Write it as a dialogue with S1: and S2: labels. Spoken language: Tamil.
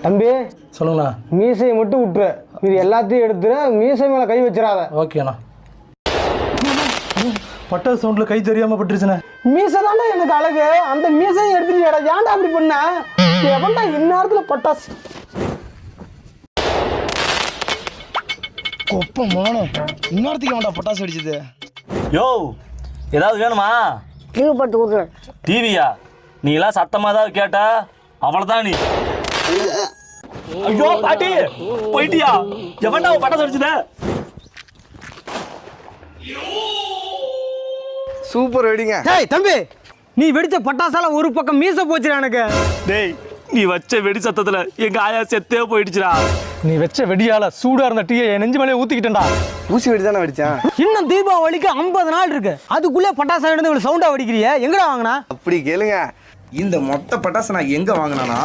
S1: தம்பி
S2: சொல்லுங்கண்ணா.
S1: மீசையை மட்டும் விட்டுரு, இது எல்லாத்தையும் எடுத்துரு, மீசை மேலே கை வச்சிடாத.
S2: ஓகேண்ணா. பட்டாசு சவுண்டில் கை தெரியாமல் பட்டுருச்சுண்ணே.
S1: மீசை தானே எனக்கு அழகு, அந்த மீசையை எடுத்துட்டு ஏன்டா அப்படி பண்ண? எவன்டா இந்நேரத்தில் பட்டாசு?
S3: கொப்பம் மோனே, இன்னொருத்துக்கு அவன்டா பட்டாசு வெடிச்சது.
S4: யோ, ஏதாவது வேணுமா?
S5: டிவி பார்த்து கொடுக்குற.
S4: டிவியா? நீ எல்லாம் சத்தமாக ஏதாவது கேட்ட அவ்வளோதான் நீ. ஐயோ பாட்டி, போயிட்டியா? எவன்டா பட்டாசு வெடிச்சத?
S3: சூப்பர் வெடிங்க.
S1: டேய் தம்பி, நீ வெடிச்ச பட்டாசால ஒரு பக்கம் மீசை போச்சுடா எனக்கு.
S4: டேய், நீ வச்ச வெடி சத்தத்துல எங்க ஆயா செத்தே போயிடுச்சுடா.
S2: நீ வச்ச வெடியால சூடாக இருந்த டீயை என் நெஞ்சு மேலே ஊற்றிக்கிட்டேன்டா.
S3: ஊசி வெடி தானே வெடிச்சான்.
S1: இன்னும் தீபாவளிக்கு 50 நாள் இருக்கு, அதுக்குள்ளே பட்டாசா எடுத்து இவ்வளவு சவுண்டா வெடிக்கிறிய? எங்கடா வாங்கினா?
S3: அப்படி கேளுங்க, இந்த மொத்த பட்டாசு நான் எங்க வாங்கினானா